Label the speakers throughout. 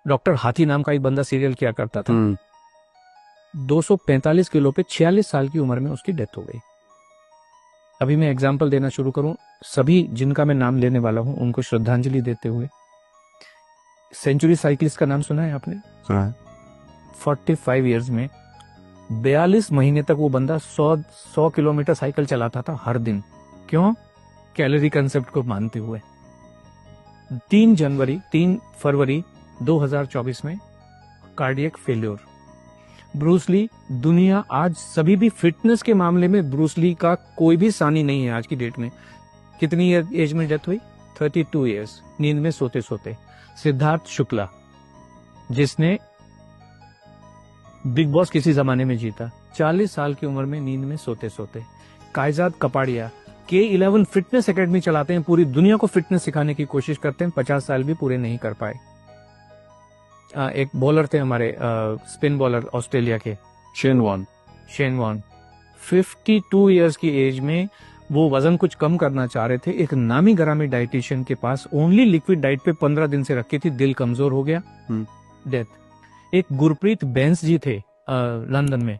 Speaker 1: Doctor हाथी नाम का एक बंदा सीरियल किया करता था, 245 किलो पे 46 साल की उम्र में उसकी डेथ हो गई। अभी मैं एग्जाम्पल देना शुरू करूं, सभी जिनका मैं नाम लेने वाला हूं उनको श्रद्धांजलि देते हुए। सेंचुरी साइकिलिस्ट का नाम सुना है आपने?
Speaker 2: सुना है।
Speaker 1: 45 इयर्स में 42 महीने तक वो बंदा 100 किलोमीटर साइकिल चलाता था हर दिन। क्यों? कैलोरी कंसेप्ट को मानते हुए। 3 फरवरी 2024 में कार्डियक फेल्योर। ब्रूस ली, दुनिया आज सभी भी फिटनेस के मामले में ब्रूस ली का कोई भी सानी नहीं है आज की डेट में। कितनी एज में डेथ हुई? 32 इयर्स, नींद में सोते सोते। सिद्धार्थ शुक्ला, जिसने बिग बॉस किसी जमाने में जीता, 40 साल की उम्र में नींद में सोते सोते। कायजाद कपाड़िया K11 फिटनेस एकेडमी चलाते हैं, पूरी दुनिया को फिटनेस सिखाने की कोशिश करते हैं, 50 साल भी पूरे नहीं कर पाए। एक बॉलर थे हमारे, स्पिन बॉलर ऑस्ट्रेलिया के,
Speaker 2: शेन वॉर्न,
Speaker 1: 52 इयर्स की एज में वो वजन कुछ कम करना चाह रहे थे। एक नामी गरामी डाइटिशियन के पास ओनली लिक्विड डाइट पे 15 दिन से रखी थी, दिल कमजोर हो गया, डेथ। एक गुरप्रीत बैंस जी थे लंदन में,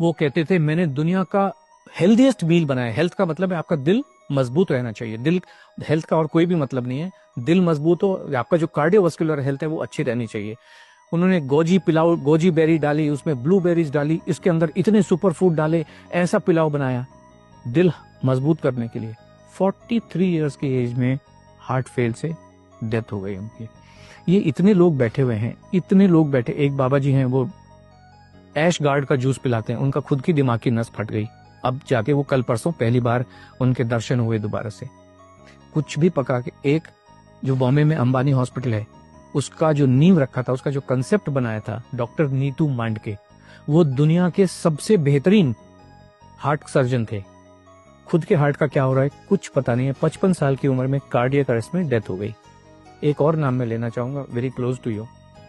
Speaker 1: वो कहते थे मैंने दुनिया का हेल्दीएस्ट मील बनाया। हेल्थ का मतलब है आपका दिल मजबूत रहना चाहिए, दिल, हेल्थ का और कोई भी मतलब नहीं है, दिल मजबूत हो, आपका जो कार्डियोवास्कुलर हेल्थ है वो अच्छी रहनी चाहिए। उन्होंने गोजी बेरी डाली, उसमें ब्लूबेरीज डाली, इसके अंदर इतने सुपर फूड डाले, ऐसा पिलाव बनाया दिल मजबूत करने के लिए। 43 इयर्स की एज में हार्ट फेल से डेथ हो गई उनकी। ये इतने लोग बैठे हुए हैं, इतने लोग बैठे। एक बाबा जी हैं, वो ऐश गार्ड का जूस पिलाते हैं, उनका खुद की दिमाग की नस फट गई, अब जाके वो कल परसों पहली बार उनके दर्शन हुए दोबारा से। कुछ भी पका के, एक जो बॉम्बे में अंबानी हॉस्पिटल है, उसका जो नींव रखा था, उसका जो कंसेप्ट बनाया था डॉक्टर नीतू मांडके, वो दुनिया के सबसे बेहतरीन हार्ट सर्जन थे। खुद के हार्ट का क्या हो रहा है कुछ पता नहीं है, 55 साल की उम्र में कार्डियक अरेस्ट में डेथ हो गई। एक और नाम मैं लेना चाहूंगा, very close to you,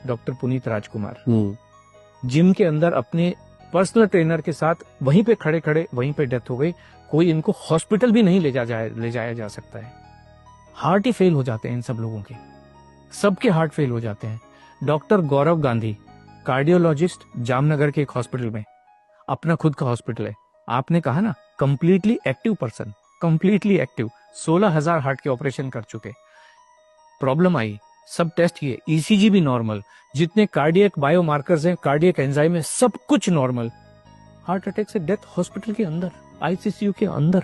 Speaker 1: doctor Puneet Rajkumar. Gym के अंदर अपने पर्सनल ट्रेनर के साथ वहीं पे खड़े खड़े वहीं पे डेथ हो गई। कोई इनको हॉस्पिटल भी नहीं ले जाया जा सकता है। हार्ट ही फेल हो जाते हैं इन सब लोगों के, सबके हार्ट फेल हो जाते हैं। डॉक्टर गौरव गांधी, कार्डियोलॉजिस्ट, जामनगर के एक हॉस्पिटल में, अपना खुद का हॉस्पिटल है। आपने कहा ना completely active person, completely active, 16,000 heart के ऑपरेशन कर चुके। प्रॉब्लम आई, सब टेस्ट किए, ईसीजी भी नॉर्मल, जितने कार्डियक बायोमार्कर्स हैं, कार्डियक एंजाइम है, सब कुछ नॉर्मल। हार्ट अटैक से डेथ हॉस्पिटल के अंदर, आईसीयू के अंदर।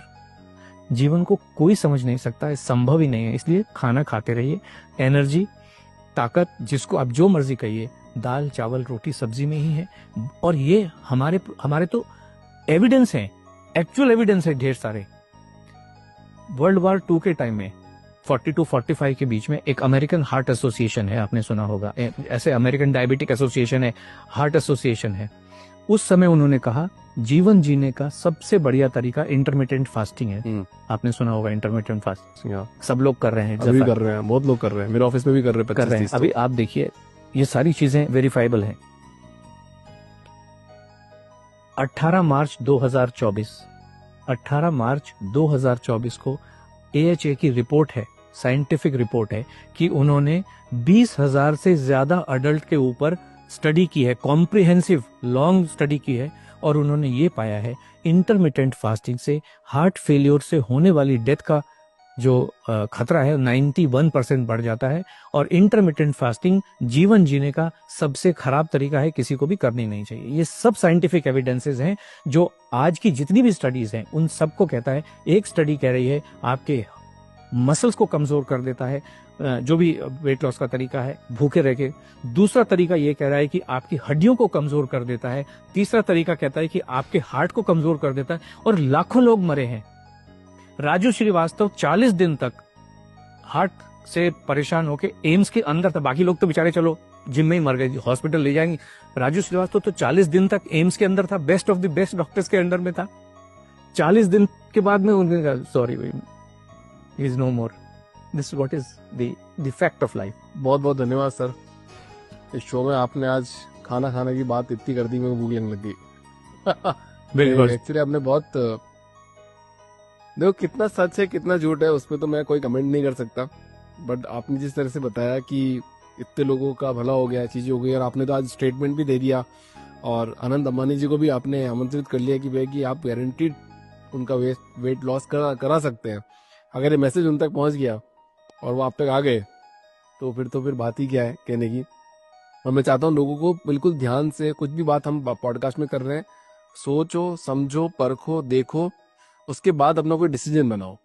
Speaker 1: जीवन को कोई समझ नहीं सकता है, संभव ही नहीं है। इसलिए खाना खाते रहिए, एनर्जी, ताकत, जिसको आप जो मर्जी कहिए, दाल चावल रोटी सब्जी में ही है। और ये हमारे तो एविडेंस है, एक्चुअल एविडेंस है ढेर सारे। वर्ल्ड वॉर 2 के टाइम में 42-45 के बीच में एक अमेरिकन हार्ट एसोसिएशन है, आपने सुना होगा, ऐसे अमेरिकन डायबिटिक एसोसिएशन है, हार्ट एसोसिएशन है। उस समय उन्होंने कहा जीवन जीने का सबसे बढ़िया तरीका इंटरमिटेंट फास्टिंग है। आपने सुना होगा इंटरमिटेंट फास्टिंग, सब लोग कर रहे हैं,
Speaker 2: अभी कर रहे हैं, बहुत लोग कर रहे हैं, मेरे ऑफिस में भी कर रहे हैं।
Speaker 1: अभी आप देखिए, ये सारी चीजें वेरीफाइबल हैं। 18 मार्च 2024 को AHA की रिपोर्ट है, साइंटिफिक रिपोर्ट है, कि उन्होंने 20,000 से ज्यादा अडल्ट के ऊपर स्टडी की है, कॉम्प्रिहेंसिव लॉन्ग स्टडी की है, और उन्होंने ये पाया है इंटरमिटेंट फास्टिंग से हार्ट फेलियर से होने वाली डेथ का जो खतरा है 91% बढ़ जाता है। और इंटरमिटेंट फास्टिंग जीवन जीने का सबसे खराब तरीका है, किसी को भी करनी नहीं चाहिए। ये सब साइंटिफिक एविडेंसेस हैं, जो आज की जितनी भी स्टडीज हैं उन सबको कहता है। एक स्टडी कह रही है आपके मसल्स को कमजोर कर देता है, जो भी वेट लॉस का तरीका है, भूखे रह के। दूसरा तरीका ये कह रहा है कि आपकी हड्डियों को कमजोर कर देता है। तीसरा तरीका कहता है कि आपके हार्ट को कमजोर कर देता है। और लाखों लोग मरे हैं। राजू श्रीवास्तव 40 दिन तक हार्ट से परेशान होके एम्स के अंदर था, बाकी लोग तो बेचारे चलो जिम में ही मर गए, हॉस्पिटल ले जाएंगे। राजू श्रीवास्तव तो 40 दिन तक एम्स के अंदर था, best of the best doctors के अंडर में था। 40 दिन के बाद में उन्होंने कहा sorry is no more. This what is the fact of life.
Speaker 2: बहुत बहुत धन्यवाद सर, इस शो में आपने आज खाना खाने की बात इतनी कर दी, मेरे को भूख लगने लग गई।
Speaker 1: बिल्कुल,
Speaker 2: एक्चुअली आपने बहुत, देखो कितना सच है कितना झूठ है उसमें तो मैं कोई कमेंट नहीं कर सकता, बट आपने जिस तरह से बताया कि इतने लोगों का भला हो गया, चीजें हो गई, और आपने तो आज स्टेटमेंट भी दे दिया, और अनंत अंबानी जी को भी आपने आमंत्रित कर लिया कि भाई कि आप गारंटीड उनका वेट लॉस करा सकते हैं। अगर ये मैसेज उन तक पहुंच गया और वो आप तक आ गए तो फिर बात ही क्या है कहने की। और मैं चाहता हूँ लोगों को बिल्कुल ध्यान से, कुछ भी बात हम पॉडकास्ट में कर रहे हैं, सोचो, समझो, परखो, देखो, उसके बाद अपना कोई डिसीजन बनाओ।